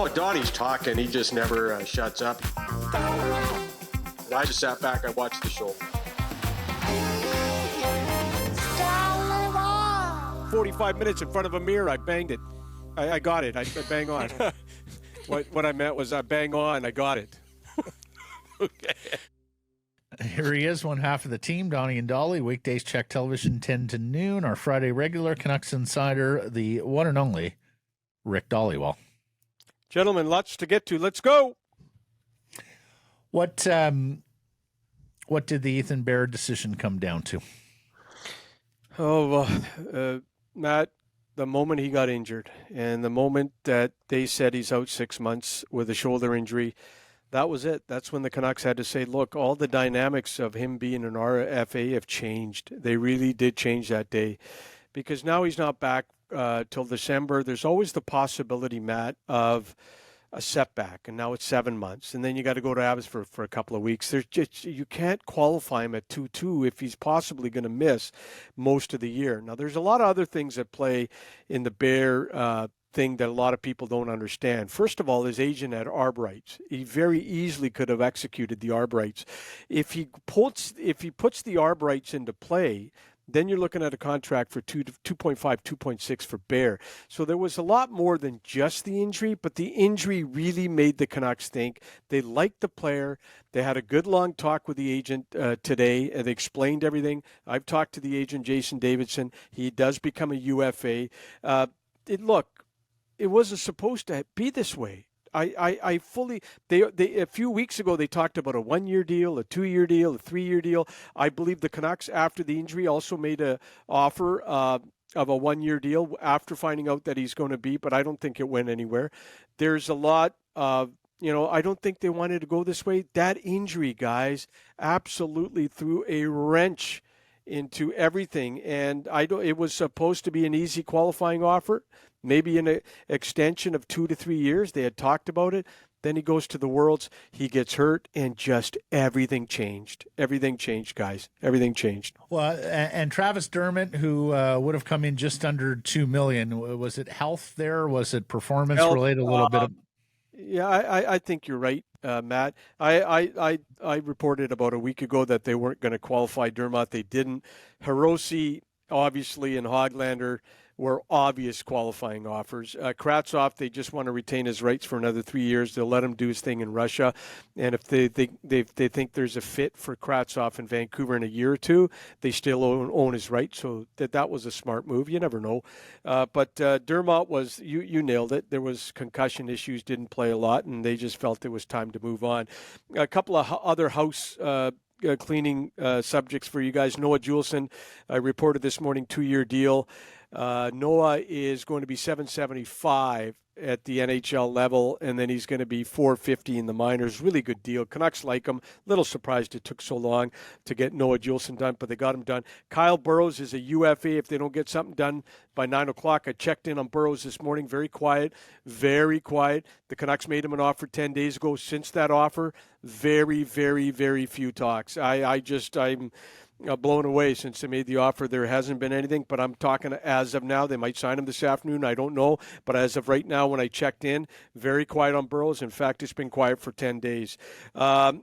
Oh, Donnie's talking. He just never shuts up. I just sat back. I watched the show. 45 minutes in front of a mirror. I banged it. I got it. I bang on. What I meant was I bang on. I got it. Okay. Here he is, one half of the team, Donnie and Dolly. Weekdays, check television 10 to noon. Our Friday regular, Canucks Insider, the one and only Rick Dhaliwal. Gentlemen, lots to get to. Let's go. What did the Ethan Bear decision come down to? Oh, Matt, the moment he got injured and the moment that they said he's out 6 months with a shoulder injury, that was it. That's when the Canucks had to say, look, all the dynamics of him being an RFA have changed. They really did change that day because now he's not back till December. There's always the possibility, Matt, of a setback, and now it's 7 months, and then you got to go to Abbotsford for a couple of weeks. There's just, you can't qualify him at 2-2 if he's possibly going to miss most of the year. Now, there's a lot of other things at play in the Bear thing that a lot of people don't understand. First of all, his agent had arb rights. He very easily could have executed the arb rights. If he puts the arb rights into play, then you're looking at a contract for 2.5, 2.6 for Bear. So there was a lot more than just the injury, but the injury really made the Canucks think they liked the player. They had a good long talk with the agent today, and they explained everything. I've talked to the agent, Jason Davidson. He does become a UFA. It wasn't supposed to be this way. I fully, they a few weeks ago, they talked about a 1-year deal, a 2-year deal, a 3-year deal. I believe the Canucks, after the injury, also made an offer of a 1-year deal after finding out that he's going to be, but I don't think it went anywhere. There's a lot of, I don't think they wanted to go this way. That injury, guys, absolutely threw a wrench into everything. And it was supposed to be an easy qualifying offer, maybe an extension of 2 to 3 years. They had talked about it. Then he goes to the Worlds. He gets hurt, and just everything changed. Everything changed, guys. Everything changed. Well, and Travis Dermott, who would have come in just under $2 million, was it health there? Was it performance related? A little bit of. Yeah, I think you're right, Matt. I reported about a week ago that they weren't going to qualify Dermott. They didn't. Hirose, obviously, and Hoglander were obvious qualifying offers. Kravtsov, they just want to retain his rights for another 3 years. They'll let him do his thing in Russia. And if they think there's a fit for Kravtsov in Vancouver in a year or two, they still own his rights. So that was a smart move. You never know. But Dermott was, you nailed it. There was concussion issues, didn't play a lot, and they just felt it was time to move on. A couple of other house cleaning subjects for you guys. Noah Juleson, I reported this morning, 2-year deal. Noah is going to be $775 at the NHL level, and then he's going to be $450 in the minors. Really good deal. Canucks like him. Little surprised it took so long to get Noah Juleson done, but they got him done. Kyle Burrows is a UFA. If they don't get something done by 9 o'clock, I checked in on Burrows this morning. Very quiet. Very quiet. The Canucks made him an offer 10 days ago. Since that offer, very, very, very few talks. I'm blown away since they made the offer. There hasn't been anything, but I'm talking as of now. They might sign him this afternoon. I don't know. But as of right now, when I checked in, very quiet on Burrows. In fact, it's been quiet for 10 days.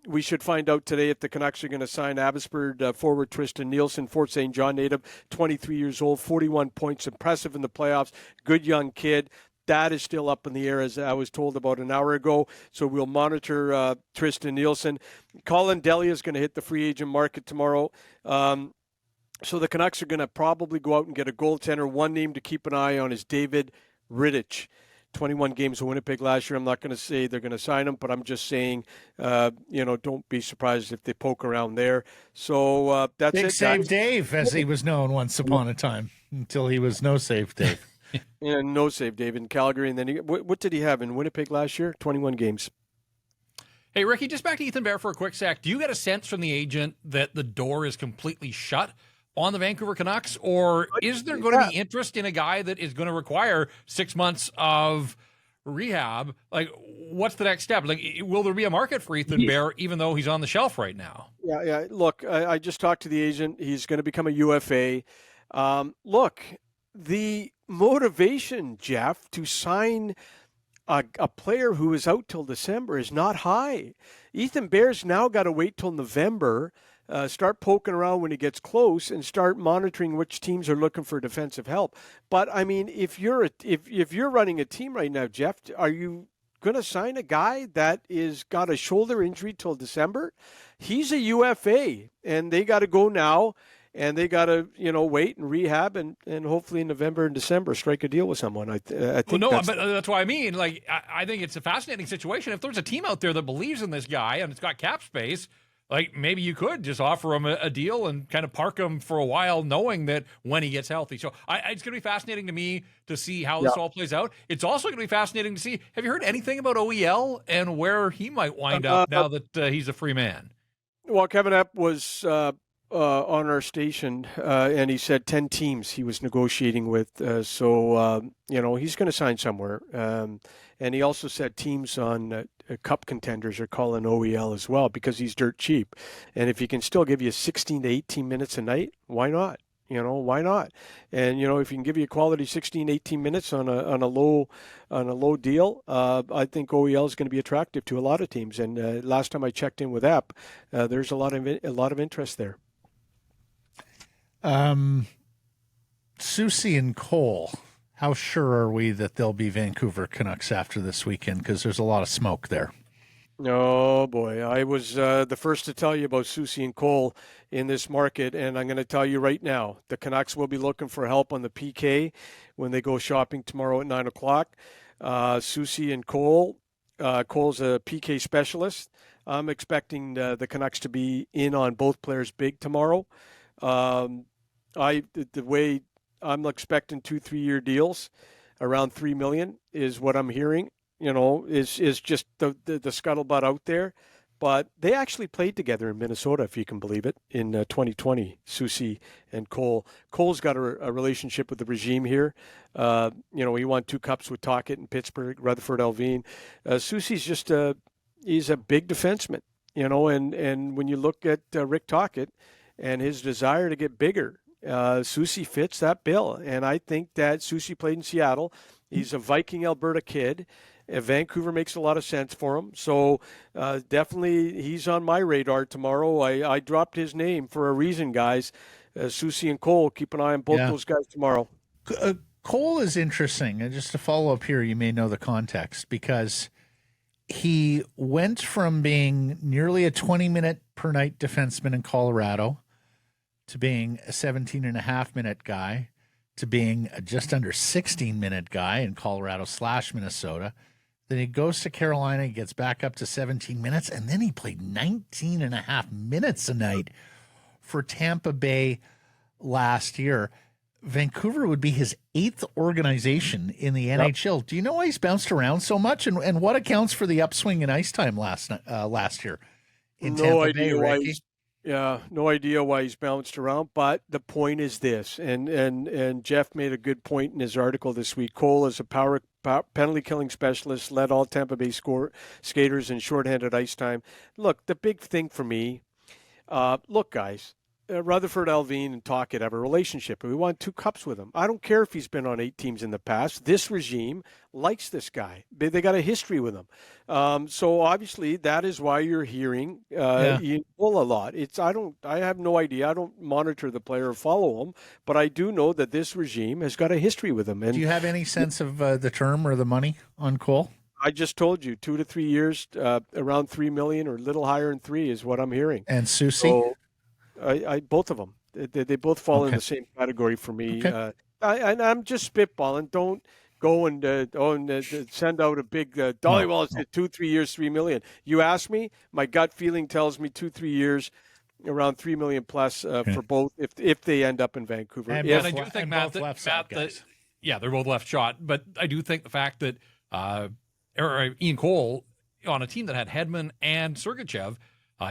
We should find out today if the Canucks are going to sign Abbotsford forward Tristan Nielsen, Fort St. John native, 23 years old, 41 points, impressive in the playoffs. Good young kid. That is still up in the air, as I was told about an hour ago. So we'll monitor Tristan Nielsen. Colin Delia is going to hit the free agent market tomorrow. So the Canucks are going to probably go out and get a goaltender. One name to keep an eye on is David Rittich. 21 games in Winnipeg last year. I'm not going to say they're going to sign him, but I'm just saying, don't be surprised if they poke around there. So that's Big it. Save Dave, as he was known once upon a time, until he was No Save Dave. Yeah, no save, David, in Calgary. And then what did he have in Winnipeg last year? 21 games. Hey, Ricky, just back to Ethan Bear for a quick sec. Do you get a sense from the agent that the door is completely shut on the Vancouver Canucks, or is there going to be interest in a guy that is going to require 6 months of rehab? Like, what's the next step? Like, will there be a market for Ethan Bear, even though he's on the shelf right now? Yeah. Look, I just talked to the agent. He's going to become a UFA. Look, the motivation, Jeff, to sign a player who is out till December is not high. Ethan Bear's now got to wait till November, start poking around when he gets close, and start monitoring which teams are looking for defensive help. But I mean, if you're running a team right now, Jeff, are you going to sign a guy that is got a shoulder injury till December? He's a UFA, and they got to go now. And they got to, wait and rehab, and hopefully in November and December strike a deal with someone. I think. Well, no, but that's what I mean. Like, I think it's a fascinating situation. If there's a team out there that believes in this guy and it's got cap space, like maybe you could just offer him a deal and kind of park him for a while, knowing that when he gets healthy. So it's going to be fascinating to me to see how this all plays out. It's also going to be fascinating to see. Have you heard anything about OEL and where he might wind up now that he's a free man? Well, Kevin Epp was on our station, and he said 10 teams he was negotiating with. So he's going to sign somewhere. And he also said teams on cup contenders are calling OEL as well because he's dirt cheap. And if he can still give you 16 to 18 minutes a night, why not? Why not? And, if he can give you a quality 16, 18 minutes on a low deal, I think OEL is going to be attractive to a lot of teams. And last time I checked in with App, there's a lot of interest there. Soucy and Cole, how sure are we that they'll be Vancouver Canucks after this weekend? Because there's a lot of smoke there. Oh, boy. I was the first to tell you about Soucy and Cole in this market, and I'm going to tell you right now, the Canucks will be looking for help on the PK when they go shopping tomorrow at 9 o'clock. Soucy and Cole, Cole's a PK specialist. I'm expecting the Canucks to be in on both players big tomorrow. The way I'm expecting 2-3 year deals around $3 million is what I'm hearing. Is just the scuttlebutt out there. But they actually played together in Minnesota, if you can believe it, in 2020, Soucy and Cole. Cole's got a relationship with the regime here. He won 2 cups with Tocchet in Pittsburgh, Rutherford Alvin. Soucy's just he's a big defenseman, and when you look at Rick Tocchet and his desire to get bigger, Soucy fits that bill. And I think that Soucy played in Seattle. He's a Viking, Alberta kid. Vancouver makes a lot of sense for him. So definitely he's on my radar tomorrow. I dropped his name for a reason, guys. Soucy and Cole, keep an eye on both those guys tomorrow. Cole is interesting. And just to follow up here, you may know the context, because he went from being nearly a 20-minute per night defenseman in Colorado to being a 17.5-minute guy to being a just under 16-minute guy in Colorado/Minnesota. Then he goes to Carolina, he gets back up to 17 minutes, and then he played 19.5 minutes a night for Tampa Bay last year. Vancouver would be his 8th organization in the NHL. Do you know why he's bounced around so much, and what accounts for the upswing in ice time last year in Tampa Bay, Ricky? No idea why he's bounced around, but the point is this, and Jeff made a good point in his article this week. Cole is a power penalty killing specialist, led all Tampa Bay skaters in shorthanded ice time. Look, the big thing for me, guys, Rutherford Alvin and Tocchet have a relationship. We won 2 cups with him. I don't care if he's been on 8 teams in the past. This regime likes this guy. They got a history with him. So obviously that is why you're hearing Ian Cole a lot. I have no idea. I don't monitor the player or follow him, but I do know that this regime has got a history with him. And do you have any sense of the term or the money on Cole? I just told you 2 to 3 years, around $3 million or a little higher than 3 is what I'm hearing. And Soucy? So, I both of them. They both fall in the same category for me. Okay. I'm just spitballing. Don't go and send out a big Dhaliwal is 2-3 years, $3 million. You ask me, my gut feeling tells me 2-3 years, around $3 million plus for both if they end up in Vancouver. And I do think Matt, they're both left shot. But I do think the fact that Ian Cole on a team that had Hedman and Sergachev,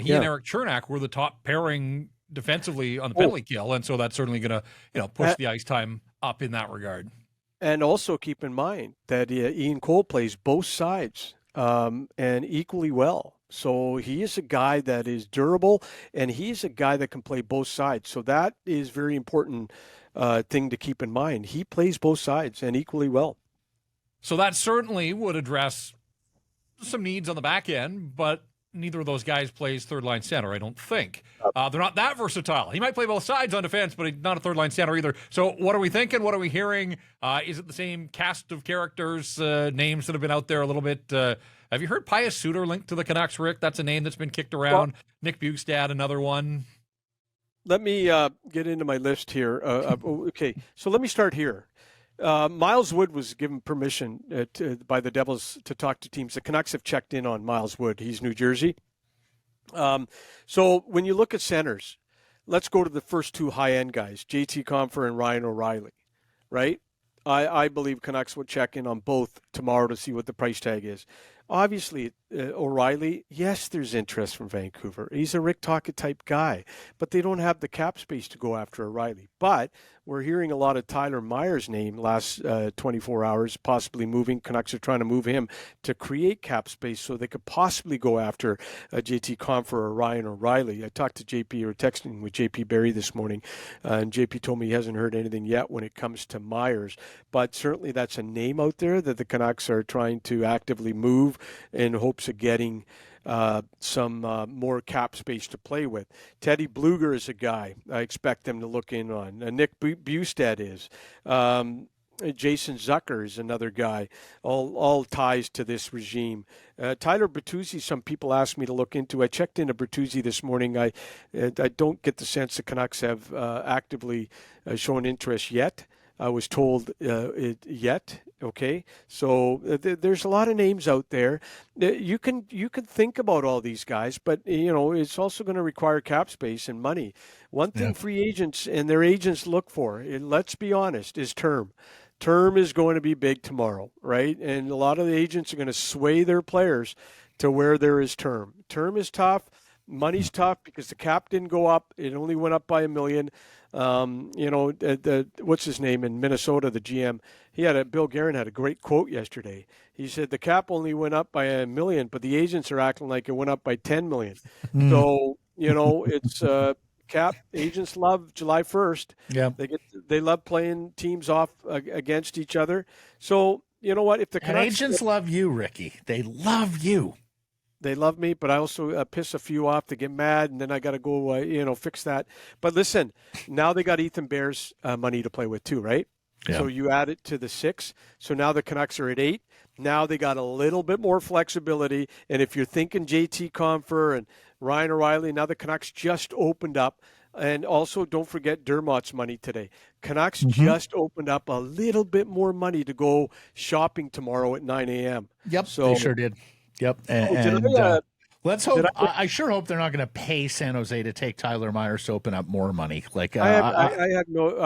he and Eric Chernak were the top pairing defensively on the penalty kill, and so that's certainly going to push the ice time up in that regard. And also keep in mind that Ian Cole plays both sides and equally well. So he is a guy that is durable, and he's a guy that can play both sides. So that is very important thing to keep in mind. He plays both sides and equally well. So that certainly would address some needs on the back end, but neither of those guys plays third-line center, I don't think. They're not that versatile. He might play both sides on defense, but he's not a third-line center either. So what are we thinking? What are we hearing? Is it the same cast of characters, names that have been out there a little bit? Have you heard Pius Suter linked to the Canucks, Rick? That's a name that's been kicked around. Well, Nick Bjugstad, another one. Let me get into my list here. Okay, so let me start here. Miles Wood was given permission by the Devils to talk to teams. The Canucks have checked in on Miles Wood. He's New Jersey. So when you look at centers, let's go to the first two high-end guys, JT Compher and Ryan O'Reilly, right? I believe Canucks would check in on both tomorrow to see what the price tag is. Obviously, O'Reilly, yes, there's interest from Vancouver. He's a Rick Tocchet type guy, but they don't have the cap space to go after O'Reilly. But we're hearing a lot of Tyler Myers' name last 24 hours, possibly moving. Canucks are trying to move him to create cap space so they could possibly go after JT Compher or Ryan O'Reilly. I talked to JP, or texting with JP Barry this morning, and JP told me he hasn't heard anything yet when it comes to Myers. But certainly that's a name out there that the Canucks are trying to actively move in hopes of getting some more cap space to play with. Teddy Blueger is a guy I expect them to look in on. Nick Bjugstad is. Jason Zucker is another guy, all ties to this regime. Tyler Bertuzzi, some people asked me to look into. I checked into Bertuzzi this morning. I don't get the sense the Canucks have actively shown interest yet. I was told yet. Okay, so there's a lot of names out there. You can think about all these guys, but it's also going to require cap space and money. One thing free agents and their agents look for, let's be honest, is term. Term is going to be big tomorrow, right? And a lot of the agents are going to sway their players to where there is term. Term is tough. Money's tough because the cap didn't go up. It only went up by $1 million. What's his name in Minnesota, the GM? Bill Guerin had a great quote yesterday. He said the cap only went up by $1 million, but the agents are acting like it went up by $10 million. So it's cap. Agents love July 1st. Yeah, they love playing teams off against each other. So you know what? If the Canucks, agents love you, Ricky, they love you. They love me, but I also piss a few off to get mad, and then I got to go, fix that. But listen, now they got Ethan Bear's money to play with too, right? Yeah. So you add it to the 6. So now the Canucks are at 8. Now they got a little bit more flexibility. And if you're thinking JT Compher and Ryan O'Reilly, now the Canucks just opened up. And also don't forget Dermott's money today. Canucks just opened up a little bit more money to go shopping tomorrow at 9 a.m. Yep, so, they sure did. Yep, and let's hope. I sure hope they're not going to pay San Jose to take Tyler Myers to open up more money. Like I have no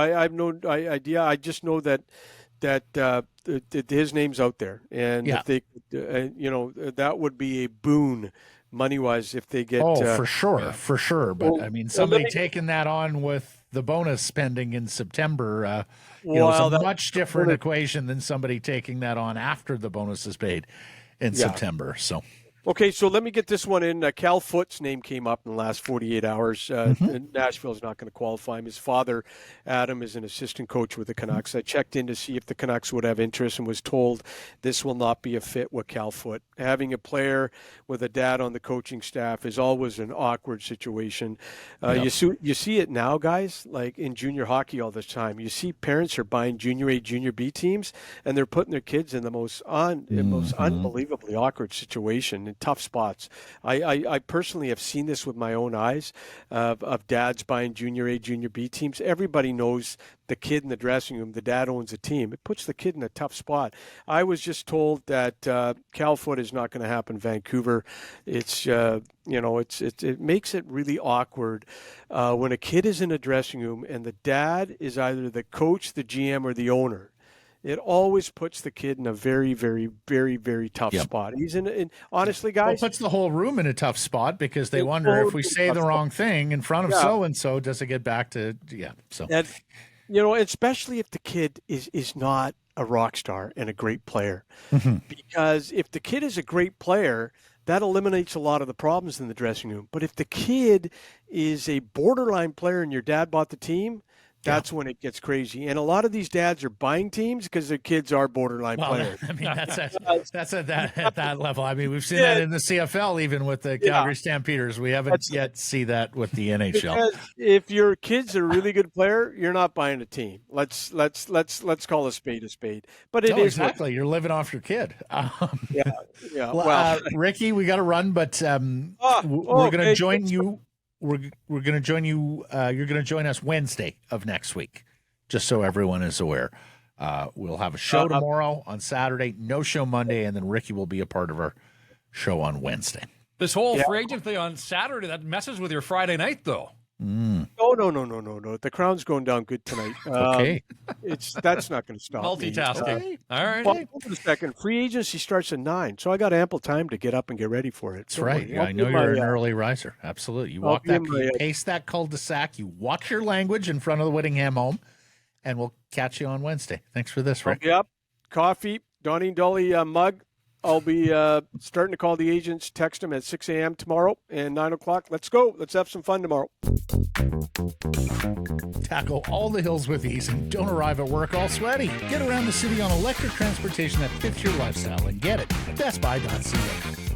idea. I just know that his name's out there, and if they, that would be a boon money-wise if they get. For sure. But I mean, somebody taking that on with the bonus spending in September, is a much different equation than somebody taking that on after the bonus is paid in September. So Okay, so let me get this one in. Cal Foote's name came up in the last 48 hours. Nashville's not going to qualify him. His father, Adam, is an assistant coach with the Canucks. I checked in to see if the Canucks would have interest and was told this will not be a fit with Cal Foote. Having a player with a dad on the coaching staff is always an awkward situation. You see it now, guys, like in junior hockey all the time. You see parents are buying junior A, junior B teams, and they're putting their kids in the most unbelievably awkward situation. Tough spots. I personally have seen this with my own eyes of dads buying junior A, junior B teams. Everybody knows the kid in the dressing room. The dad owns a team. It puts the kid in a tough spot. I was just told that Cal Foote is not going to happen in Vancouver. It's it makes it really awkward when a kid is in a dressing room and the dad is either the coach, the GM, or the owner. It always puts the kid in a very, very, very, very tough spot. He's in honestly, guys. Well, it puts the whole room in a tough spot because they wonder if we say the wrong thing in front of so-and-so, does it get back to, so. And, especially if the kid is not a rock star and a great player. Because if the kid is a great player, that eliminates a lot of the problems in the dressing room. But if the kid is a borderline player and your dad bought the team, That's when it gets crazy. And a lot of these dads are buying teams because their kids are borderline players. I mean, that's at that level. I mean, we've seen that in the CFL, even with the Calgary Stampeders. We haven't yet see that with the NHL. Because if your kid's a really good player, you're not buying a team. Let's call a spade a spade. But it is exactly. You're living off your kid. Yeah. Well, Ricky, we got to run, but we're going to join you. We're going to join you. You're going to join us Wednesday of next week, just so everyone is aware. We'll have a show tomorrow on Saturday, no show Monday, and then Ricky will be a part of our show on Wednesday. This whole free agent thing on Saturday, that messes with your Friday night, though. Oh, no. The Crown's going down good tonight. Okay. That's not going to stop Multitasking. me. All right. Well, hold on a second. Free agency starts at 9, so I got ample time to get up and get ready for it. That's right. Yeah, I know you're an early riser. Absolutely. You pace that cul-de-sac, you watch your language in front of the Whittingham home, and we'll catch you on Wednesday. Thanks for this, Rick. Yep. Coffee, Donnie and Dolly mug. I'll be starting to call the agents, text them at 6 a.m. tomorrow and 9 o'clock. Let's go. Let's have some fun tomorrow. Tackle all the hills with ease and don't arrive at work all sweaty. Get around the city on electric transportation that fits your lifestyle and get it at bestbuy.ca.